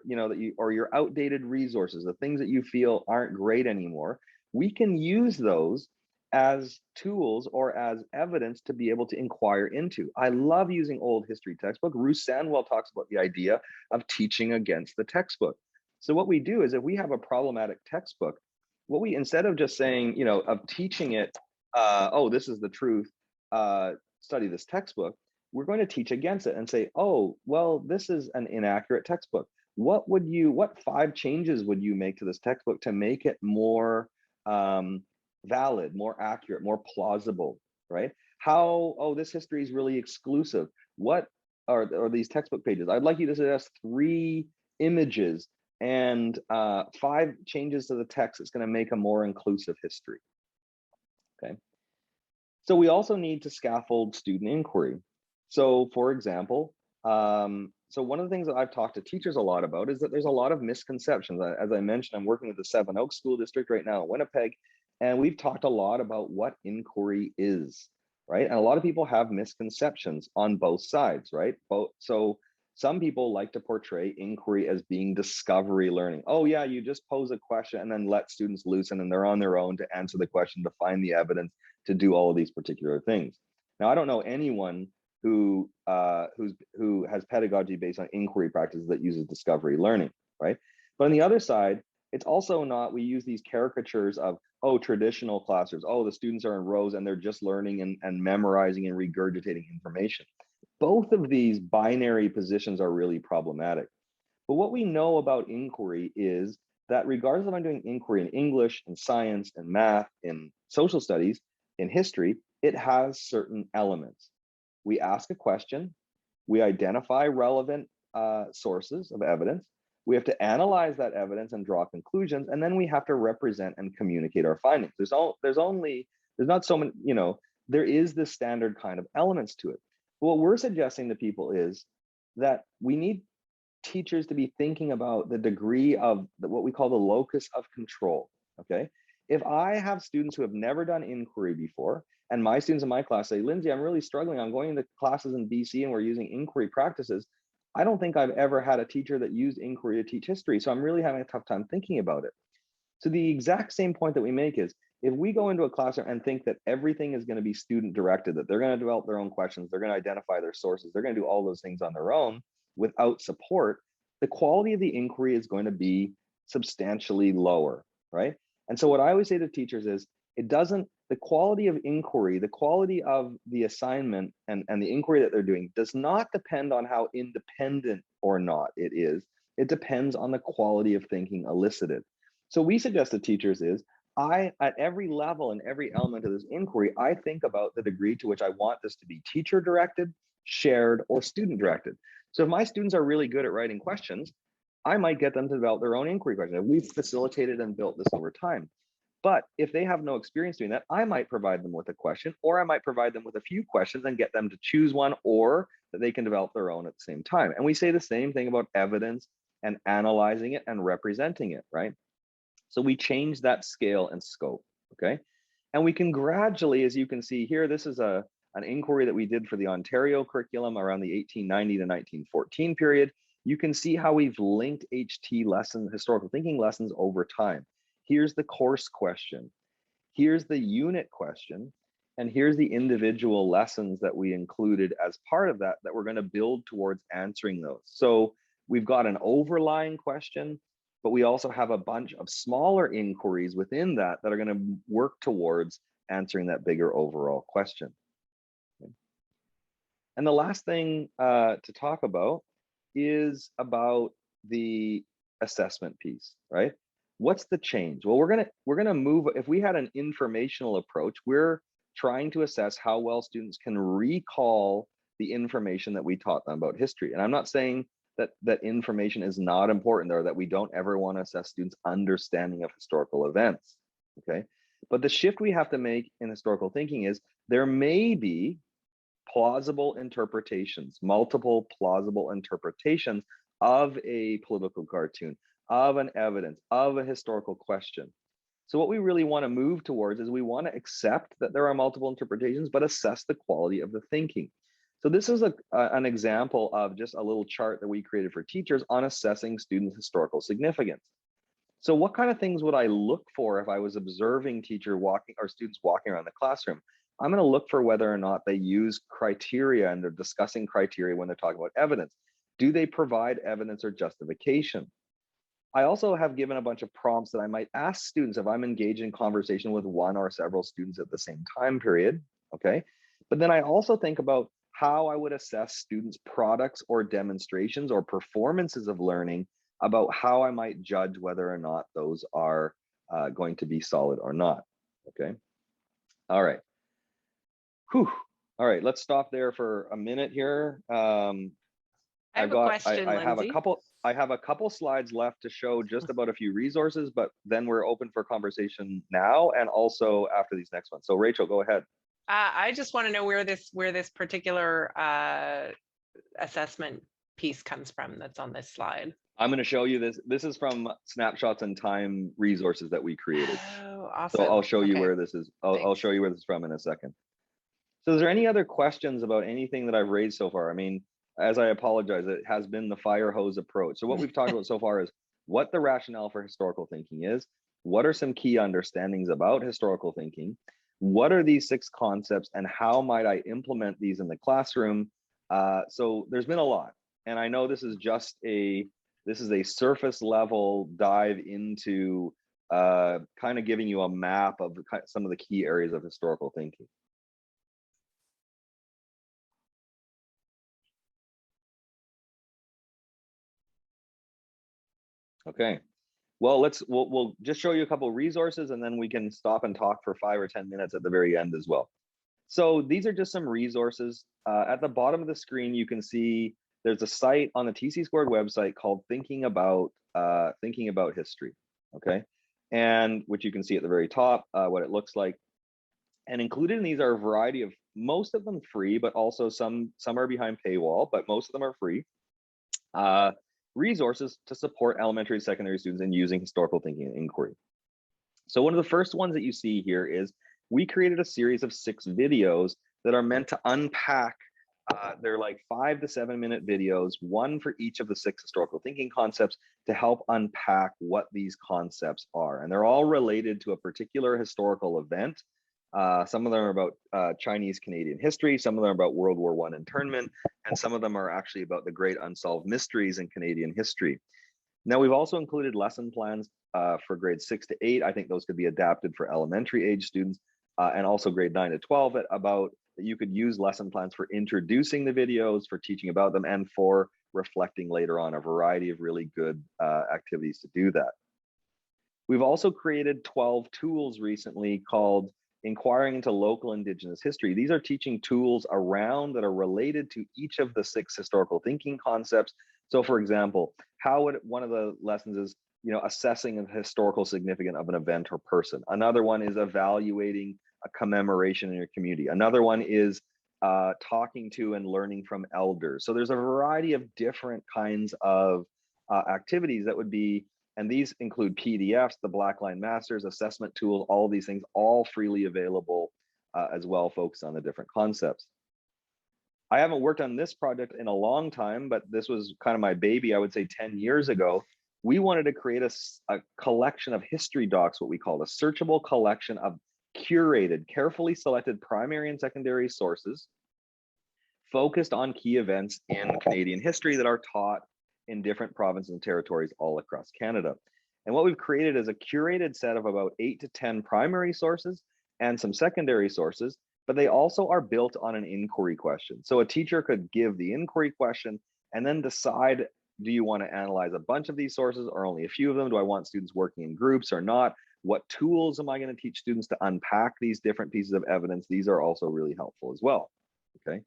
outdated resources, the things that you feel aren't great anymore. We can use those as tools or as evidence to be able to inquire into. I love using old history textbook. Ruth Sandwell talks about the idea of teaching against the textbook. So what we do is, if we have a problematic textbook, what we, instead of just saying, you know, of teaching it, oh, this is the truth, study this textbook, we're going to teach against it and say, oh, well, this is an inaccurate textbook. What 5 changes would you make to this textbook to make it more valid, more accurate, more plausible, right? How, oh, this history is really exclusive. What are these textbook pages? I'd like you to suggest 3 images and 5 changes to the text that's going to make a more inclusive history, okay? So we also need to scaffold student inquiry. So for example, so one of the things that I've talked to teachers a lot about is that there's a lot of misconceptions. As I mentioned, I'm working with the Seven Oaks School District right now in Winnipeg, and we've talked a lot about what inquiry is, right? And a lot of people have misconceptions on both sides, right? So some people like to portray inquiry as being discovery learning. Oh yeah, you just pose a question and then let students loosen, and they're on their own to answer the question, to find the evidence, to do all of these particular things. Now, I don't know anyone who has pedagogy based on inquiry practices that uses discovery learning, right? But on the other side, it's also not, we use these caricatures of, oh, traditional classrooms, oh, the students are in rows and they're just learning and memorizing and regurgitating information. Both of these binary positions are really problematic. But what we know about inquiry is that regardless if I'm doing inquiry in English, in science, in math, in social studies, in history, it has certain elements. We ask a question, we identify relevant sources of evidence, we have to analyze that evidence and draw conclusions, and then we have to represent and communicate our findings. There's not so many, you know, there is this standard kind of elements to it. But what we're suggesting to people is that we need teachers to be thinking about the degree of what we call the locus of control, okay? If I have students who have never done inquiry before, and my students in my class say, Lindsay, I'm really struggling, I'm going to classes in BC and we're using inquiry practices, I don't think I've ever had a teacher that used inquiry to teach history, so I'm really having a tough time thinking about it. So the exact same point that we make is, if we go into a classroom and think that everything is going to be student directed, that they're going to develop their own questions, they're going to identify their sources, they're going to do all those things on their own without support, the quality of the inquiry is going to be substantially lower, right? And so what I always say to teachers is, the the quality of inquiry, the quality of the assignment and the inquiry that they're doing does not depend on how independent or not it is. It depends on the quality of thinking elicited. So we suggest to teachers is, at every level and every element of this inquiry, I think about the degree to which I want this to be teacher directed, shared, or student directed. So if my students are really good at writing questions, I might get them to develop their own inquiry questions. We've facilitated and built this over time. But if they have no experience doing that, I might provide them with a question, or I might provide them with a few questions and get them to choose one, or that they can develop their own at the same time. And we say the same thing about evidence and analyzing it and representing it, right? So we change that scale and scope, okay? And we can gradually, as you can see here, this is an inquiry that we did for the Ontario curriculum around the 1890 to 1914 period. You can see how we've linked HT lessons, historical thinking lessons over time. Here's the course question, here's the unit question, and here's the individual lessons that we included as part of that we're going to build towards answering those. So we've got an overlying question, but we also have a bunch of smaller inquiries within that are going to work towards answering that bigger overall question. Okay. And the last thing to talk about is about the assessment piece, right? What's the change? Well, we're gonna move. If we had an informational approach, we're trying to assess how well students can recall the information that we taught them about history. And I'm not saying that information is not important or that we don't ever want to assess students' understanding of historical events, okay? But the shift we have to make in historical thinking is there may be plausible interpretations, multiple plausible interpretations of a political cartoon, of an evidence, of a historical question. So what we really want to move towards is we want to accept that there are multiple interpretations, but assess the quality of the thinking. So this is an example of just a little chart that we created for teachers on assessing students' historical significance. So what kind of things would I look for if I was observing students walking around the classroom? I'm going to look for whether or not they use criteria and they're discussing criteria when they're talking about evidence. Do they provide evidence or justification? I also have given a bunch of prompts that I might ask students if I'm engaged in conversation with one or several students at the same time period, okay? But then I also think about how I would assess students' products or demonstrations or performances of learning about how I might judge whether or not those are going to be solid or not, okay? All right. Whew. All right, let's stop there for a minute here. I have a question, I have Lindsay. I have a couple slides left to show just about a few resources, but then we're open for conversation now and also after these next ones. So Rachel, go ahead. I just want to know where this particular assessment piece comes from that's on this slide. I'm going to show you this. This is from Snapshots and Time resources that we created. Oh, awesome. So I'll show you Okay. where this is. I'll show you where this is from in a second. So is there any other questions about anything that I've raised so far? I mean, as I apologize, it has been the fire hose approach. So what we've talked about so far is what the rationale for historical thinking is, what are some key understandings about historical thinking, what are these 6 concepts, and how might I implement these in the classroom? So there's been a lot, and I know this is a surface level dive into kind of giving you a map of some of the key areas of historical thinking. Okay, well, we'll just show you a couple of resources and then we can stop and talk for 5 or 10 minutes at the very end as well. So these are just some resources. At the bottom of the screen, you can see there's a site on the TC Squared website called Thinking About History, okay? And which you can see at the very top, what it looks like. And included in these are a variety of, most of them free, but also some are behind paywall, but most of them are free. Resources to support elementary and secondary students in using historical thinking and inquiry. So one of the first ones that you see here is we created a series of 6 videos that are meant to unpack, they're like 5 to 7 minute videos, one for each of the 6 historical thinking concepts to help unpack what these concepts are. And they're all related to a particular historical event. Some of them are about Chinese Canadian history, some of them are about World War I internment, and some of them are actually about the great unsolved mysteries in Canadian history. Now, we've also included lesson plans for grades 6 to 8. I think those could be adapted for elementary age students. and also grade 9 to 12 about that you could use lesson plans for introducing the videos, for teaching about them, and for reflecting later on, a variety of really good activities to do that. We've also created 12 tools recently called Inquiring into Local Indigenous History. These are teaching tools around that are related to each of the 6 historical thinking concepts. So for example, one of the lessons is, assessing the historical significance of an event or person. Another one is evaluating a commemoration in your community. Another one is talking to and learning from elders. So there's a variety of different kinds of activities that would be, and these include PDFs, the Blackline Masters, assessment tools, all of these things, all freely available as well, focused on the different concepts. I haven't worked on this project in a long time, but this was kind of my baby, I would say 10 years ago. We wanted to create a collection of history docs, what we call a searchable collection of curated, carefully selected primary and secondary sources focused on key events in Canadian history that are taught in different provinces and territories all across Canada. And what we've created is a curated set of about 8 to 10 primary sources and some secondary sources, but they also are built on an inquiry question. So a teacher could give the inquiry question and then decide, do you want to analyze a bunch of these sources or only a few of them? Do I want students working in groups or not? What tools am I going to teach students to unpack these different pieces of evidence? These are also really helpful as well, okay?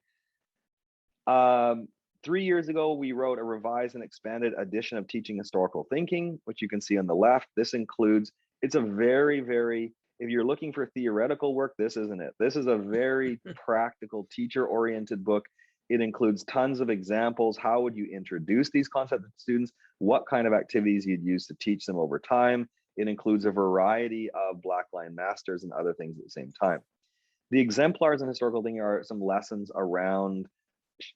3 years ago, we wrote a revised and expanded edition of Teaching Historical Thinking, which you can see on the left. This includes, it's a very, if you're looking for theoretical work, this isn't it. This is a very practical, teacher-oriented book. It includes tons of examples. How would you introduce these concepts to students? What kind of activities you'd use to teach them over time? It includes a variety of Blackline Masters and other things at the same time. The exemplars in historical thinking are some lessons around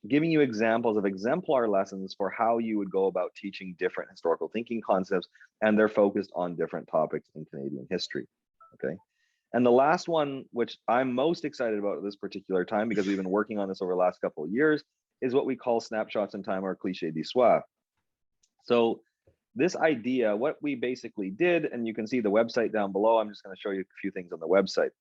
giving you examples of exemplar lessons for how you would go about teaching different historical thinking concepts, and they're focused on different topics in Canadian history, okay? And the last one, which I'm most excited about at this particular time, because we've been working on this over the last couple of years, is what we call Snapshots in Time, or Cliché d'Histoire. So this idea, what we basically did, and you can see the website down below, I'm just going to show you a few things on the website.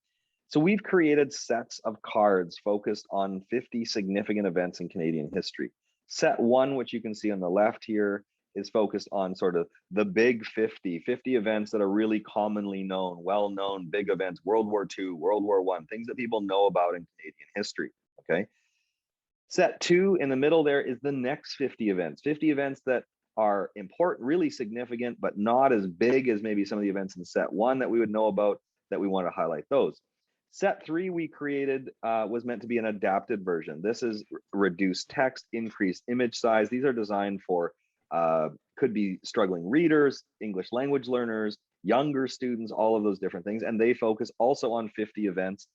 So we've created sets of cards focused on 50 significant events in Canadian history. Set 1, which you can see on the left here, is focused on sort of the big 50 events that are really commonly known, well-known big events, World War II, World War I, things that people know about in Canadian history, okay? Set 2 in the middle there is the next 50 events that are important, really significant, but not as big as maybe some of the events in set 1 that we would know about, that we want to highlight those. Set 3 we created was meant to be an adapted version. This is reduced text, increased image size. These are designed for could be struggling readers, English language learners, younger students, all of those different things. And they focus also on 50 events.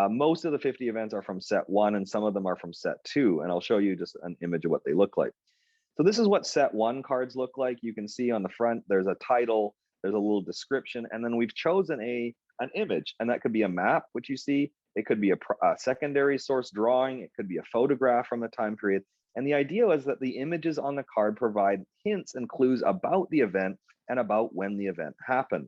Most of the 50 events are from set 1 and some of them are from set 2. And I'll show you just an image of what they look like. So this is what set 1 cards look like. You can see on the front, there's a title, there's a little description, and then we've chosen an image, and that could be a map, which you see. It could be a secondary source drawing. It could be a photograph from the time period. And the idea is that the images on the card provide hints and clues about the event and about when the event happened,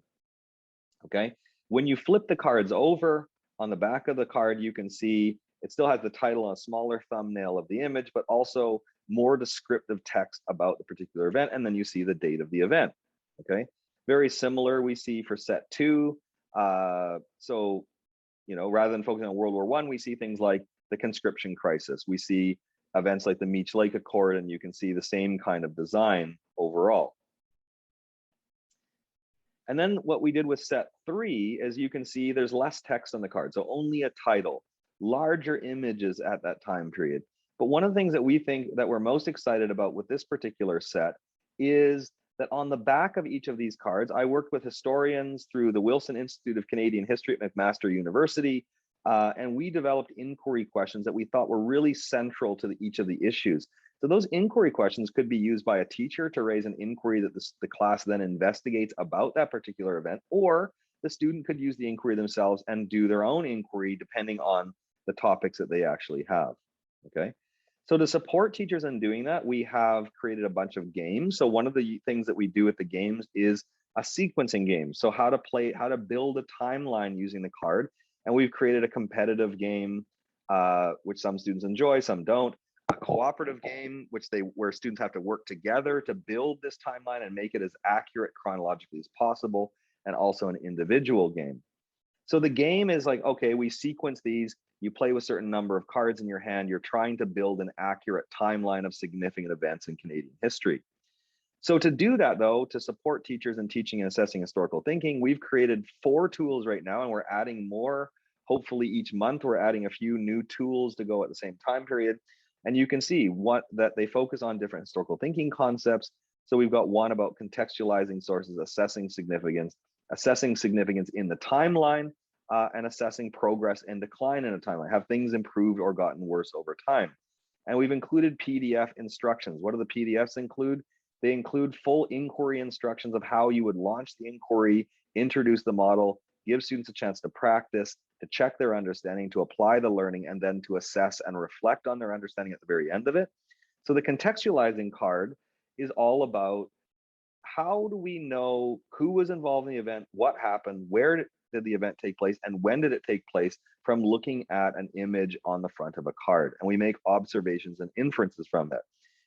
okay? When you flip the cards over, on the back of the card, you can see it still has the title and a smaller thumbnail of the image, but also more descriptive text about the particular event, and then you see the date of the event, okay? Very similar we see for set 2. So, rather than focusing on World War I, we see things like the conscription crisis. We see events like the Meech Lake Accord, and you can see the same kind of design overall. And then what we did with set 3 is you can see there's less text on the card, so only a title, larger images at that time period. But one of the things that we think that we're most excited about with this particular set is that on the back of each of these cards, I worked with historians through the Wilson Institute of Canadian History at McMaster University, and we developed inquiry questions that we thought were really central to each of the issues. So those inquiry questions could be used by a teacher to raise an inquiry that the class then investigates about that particular event, or the student could use the inquiry themselves and do their own inquiry depending on the topics that they actually have, okay? So to support teachers in doing that, we have created a bunch of games. So one of the things that we do with the games is a sequencing game. So how to build a timeline using the card. And we've created a competitive game, which some students enjoy, some don't. A cooperative game, where students have to work together to build this timeline and make it as accurate chronologically as possible, and also an individual game. So the game is like, okay, we sequence these, you play with a certain number of cards in your hand, you're trying to build an accurate timeline of significant events in Canadian history. So to do that, though, to support teachers in teaching and assessing historical thinking, we've created 4 tools right now, and we're adding more. Hopefully each month, we're adding a few new tools to go at the same time period. And you can see that they focus on different historical thinking concepts. So we've got one about contextualizing sources, assessing significance in the timeline, and assessing progress and decline in a timeline. Have things improved or gotten worse over time? And we've included PDF instructions. What do the PDFs include? They include full inquiry instructions of how you would launch the inquiry, introduce the model, give students a chance to practice, to check their understanding, to apply the learning, and then to assess and reflect on their understanding at the very end of it. So the contextualizing card is all about, how do we know who was involved in the event, what happened, where did the event take place, and when did it take place, from looking at an image on the front of a card. And we make observations and inferences from that.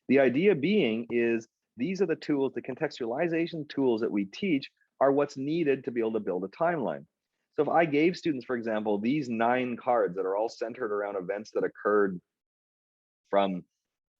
The idea being is, these are the tools, the contextualization tools that we teach are what's needed to be able to build a timeline. So if I gave students, for example, these 9 cards that are all centered around events that occurred from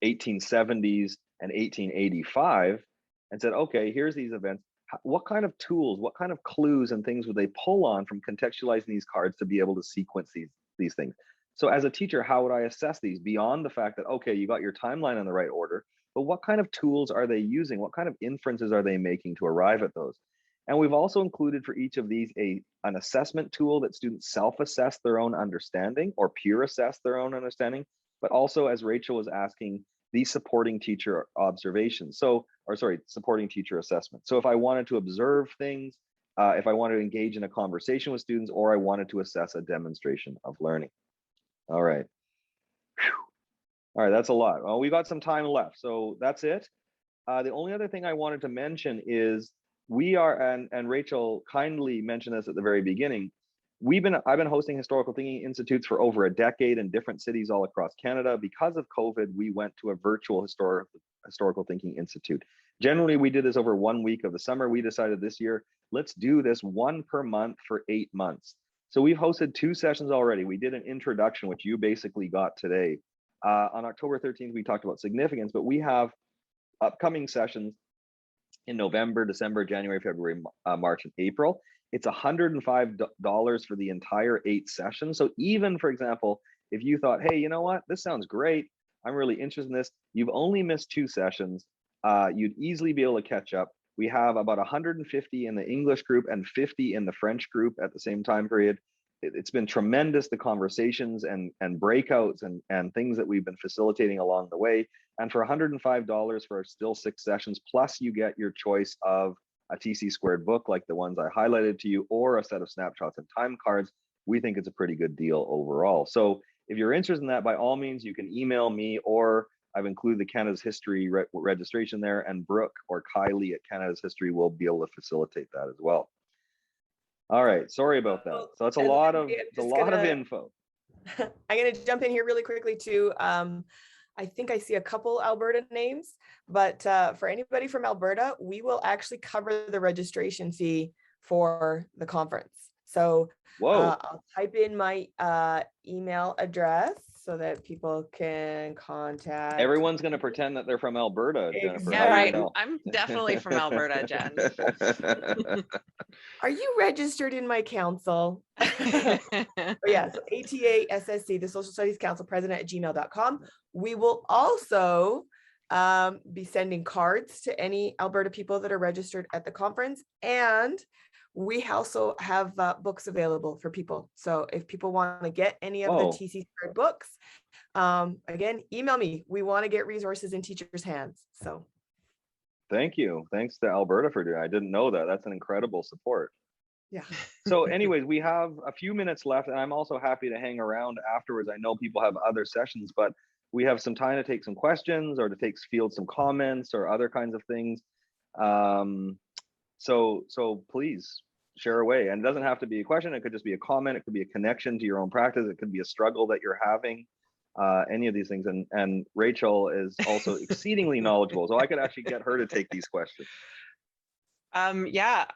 1870s and 1885, and said, okay, here's these events, what kind of tools, what kind of clues and things would they pull on from contextualizing these cards to be able to sequence these things? So as a teacher, how would I assess these beyond the fact that, okay, you got your timeline in the right order, but what kind of tools are they using? What kind of inferences are they making to arrive at those? And we've also included for each of these an assessment tool that students self-assess their own understanding or peer assess their own understanding, but also, as Rachel was asking, these supporting teacher observations. Supporting teacher assessment. So if I wanted to observe things, if I wanted to engage in a conversation with students, or I wanted to assess a demonstration of learning. All right. Whew. All right, that's a lot. Well, we've got some time left, so that's it. The only other thing I wanted to mention is we are, and Rachel kindly mentioned this at the very beginning, I've been hosting historical thinking institutes for over a decade in different cities all across Canada. Because of COVID, we went to a virtual historical thinking institute. Generally, we did this over 1 week of the summer. We decided this year, let's do this 1 per month for 8 months. So we've hosted 2 sessions already. We did an introduction, which you basically got today. On October 13th, we talked about significance, but we have upcoming sessions in November, December, January, February, March, and April. It's $105 for the entire 8 sessions. So even, for example, if you thought, hey, you know what, this sounds great, I'm really interested in this, you've only missed 2 sessions, you'd easily be able to catch up. We have about 150 in the English group and 50 in the French group at the same time period. It's been tremendous, the conversations and breakouts and things that we've been facilitating along the way. And for $105 for still 6 sessions, plus you get your choice of a TC squared book like the ones I highlighted to you, or a set of snapshots and time cards, we think it's a pretty good deal overall. So if you're interested in that, by all means, you can email me, or I've included the Canada's History registration there, and Brooke or Kylie at Canada's History will be able to facilitate that as well. All right, sorry about that. So that's a lot of info. I'm going to jump in here really quickly too. I think I see a couple Alberta names, but for anybody from Alberta, we will actually cover the registration fee for the conference. So I'll type in my email address so that people can contact. Everyone's going to pretend that they're from Alberta, Jennifer. Yeah, right. I'm definitely from Alberta, Jen. Are you registered in my council? Yeah, so ATASSC, the Social Studies Council President at gmail.com. We will also be sending cards to any Alberta people that are registered at the conference. And we also have books available for people. So if people want to get any of the TC Squared books, again, email me. We want to get resources in teachers' hands. So thank you. Thanks to Alberta for doing it. I didn't know that. That's an incredible support. Yeah. So anyways, we have a few minutes left, and I'm also happy to hang around afterwards. I know people have other sessions, but we have some time to take some questions or to field some comments or other kinds of things. So please share away. And it doesn't have to be a question. It could just be a comment. It could be a connection to your own practice. It could be a struggle that you're having, any of these things. And Rachel is also exceedingly knowledgeable. So I could actually get her to take these questions. Yeah,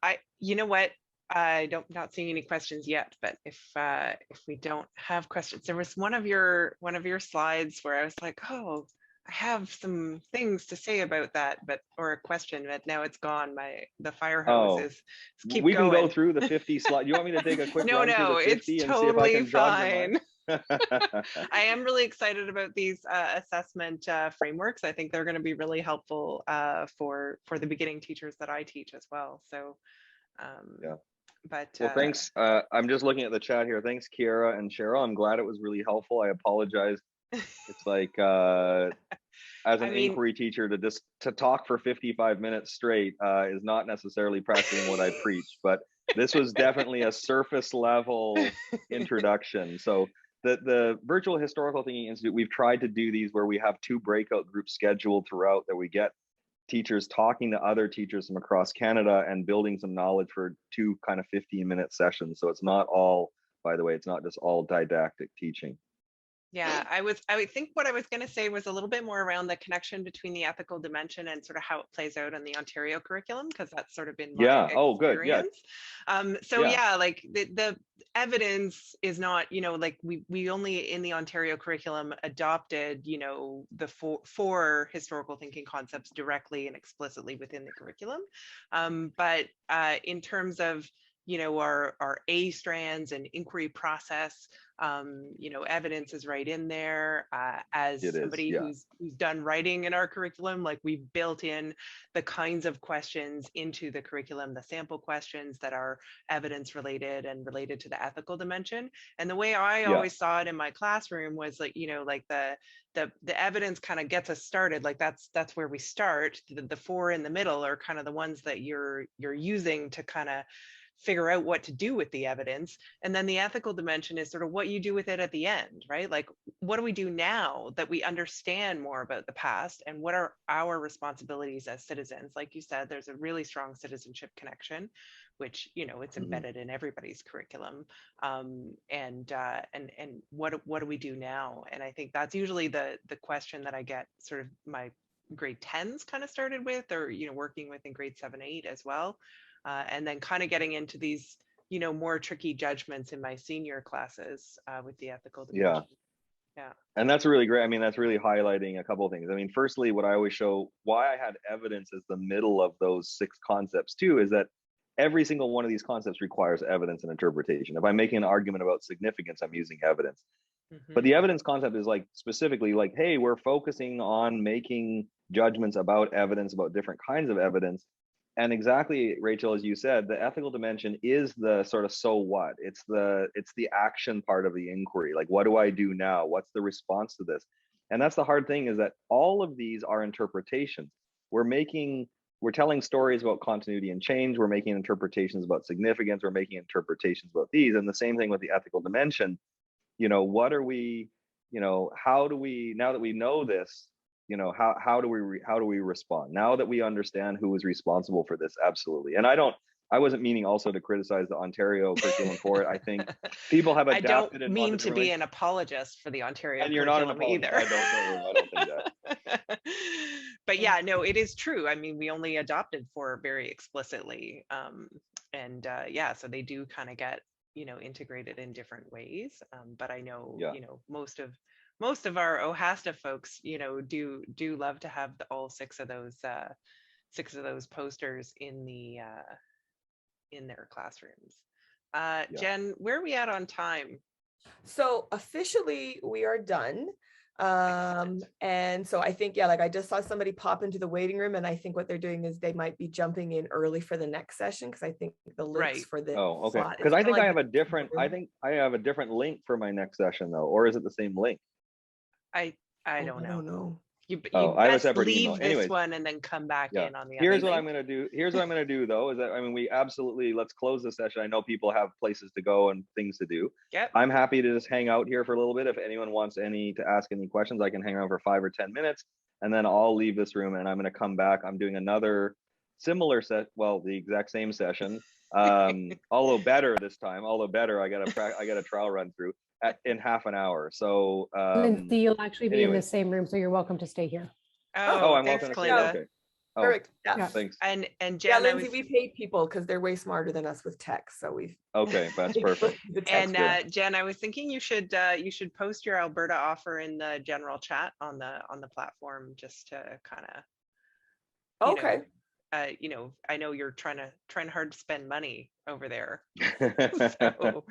you know what? Not seeing any questions yet, but if we don't have questions, there was one of your slides where I was like, oh, I have some things to say about that, or a question, but now it's gone. The fire hose is keep we going. Can go through the 50 slides. You want me to take a quick run through the 50 it's and totally see if I can jog your fine. I am really excited about these assessment frameworks. I think they're going to be really helpful for the beginning teachers that I teach as well. So yeah. But well, thanks. I'm just looking at the chat here. Thanks, Kiara and Cheryl. I'm glad it was really helpful. I apologize. It's like as an inquiry teacher to talk for 55 minutes straight is not necessarily practicing what I preach, but this was definitely a surface level introduction. So the Virtual Historical Thinking Institute, we've tried to do these where we have 2 breakout groups scheduled throughout, that we get teachers talking to other teachers from across Canada and building some knowledge for 2 kind of 15-minute sessions. So it's not all, by the way, it's not just all didactic teaching. Yeah, I would think what I was going to say was a little bit more around the connection between the ethical dimension and sort of how it plays out in the Ontario curriculum, because that's sort of been my experience. Oh, good. Yeah. Like the evidence is not, like we only in the Ontario curriculum adopted, the four historical thinking concepts directly and explicitly within the curriculum. But in terms of our A strands and inquiry process, evidence is right in there. As somebody who's done writing in our curriculum, like we've built in the kinds of questions into the curriculum, the sample questions that are evidence related and related to the ethical dimension. And the way I always saw it in my classroom was like, like the evidence kind of gets us started. Like that's where we start. The 4 in the middle are kind of the ones that you're using to kind of figure out what to do with the evidence. And then the ethical dimension is sort of what you do with it at the end, right? Like, what do we do now that we understand more about the past, and what are our responsibilities as citizens? Like you said, there's a really strong citizenship connection, which, it's embedded in everybody's curriculum. And what do we do now? And I think that's usually the question that I get sort of my grade 10s kind of started with, or, working with in grade 7, 8 as well. And then kind of getting into these, more tricky judgments in my senior classes with the ethical dimension. Yeah. And that's really great. I mean, that's really highlighting a couple of things. I mean, firstly, what I always show, why I had evidence as the middle of those 6 concepts too, is that every single one of these concepts requires evidence and interpretation. If I'm making an argument about significance, I'm using evidence. But the evidence concept is like specifically like, hey, we're focusing on making judgments about evidence, about different kinds of evidence. And exactly, Rachel, as you said, the ethical dimension is the sort of so what? It's the action part of the inquiry. Like, what do I do now? What's the response to this? And that's the hard thing, is that all of these are interpretations. We're telling stories about continuity and change. We're making interpretations about significance. We're making interpretations about these. And the same thing with the ethical dimension. What are we, how do we, now that we know this, how do we respond now that we understand who is responsible for this? Absolutely. And I wasn't meaning also to criticize the Ontario curriculum for it. I think people have adapted. I don't mean to be an apologist for the Ontario and you're not an apologist either. I don't think that. But yeah, no, it is true. I mean, we only adopted 4 very explicitly. So they do kind of get, integrated in different ways. But I know, most of our OHASTA folks, do love to have all 6 of those posters in their classrooms. Jen, where are we at on time? So officially we are done. And so I think, like I just saw somebody pop into the waiting room, and I think what they're doing is they might be jumping in early for the next session, because I think the links for the okay. Because I think I have a different link for my next session though, or is it the same link? I don't know. I don't know. You I have a separate leave email. this Anyways, one and then come back in on the other. Here's what I'm going to do though, is that, I mean, we absolutely, let's close the session. I know people have places to go and things to do. Yep. I'm happy to just hang out here for a little bit. If anyone wants to ask any questions, I can hang out for 5 or 10 minutes, and then I'll leave this room and I'm going to come back. I'm doing another similar the exact same session, although better this time. Although better, I got a trial run through in half an hour. So Lindsay, you'll actually be in the anyways. same room, so you're welcome to stay here. Oh, I'm thanks, welcome to stay. Kalina. Okay. Oh, Perfect. Yeah. Yeah. thanks. And Yeah, Jen, I Lindsay, was, we paid people because they're way smarter than us with tech. So we've Okay, that's perfect. the text. and Jen, I was thinking you should post your Alberta offer in the general chat on the platform, just to kind of, Okay. I know you're trying hard to spend money over there. So,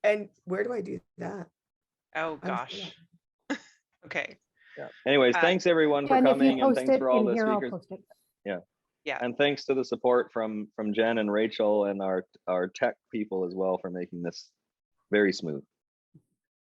And where do I do that? oh I'm gosh. Okay. Yeah. Anyways, thanks everyone for And if you coming, and post thanks it for all in the here, I'll speakers. post it. Yeah. And thanks to the support from Jen and Rachel and our tech people as well for making this very smooth.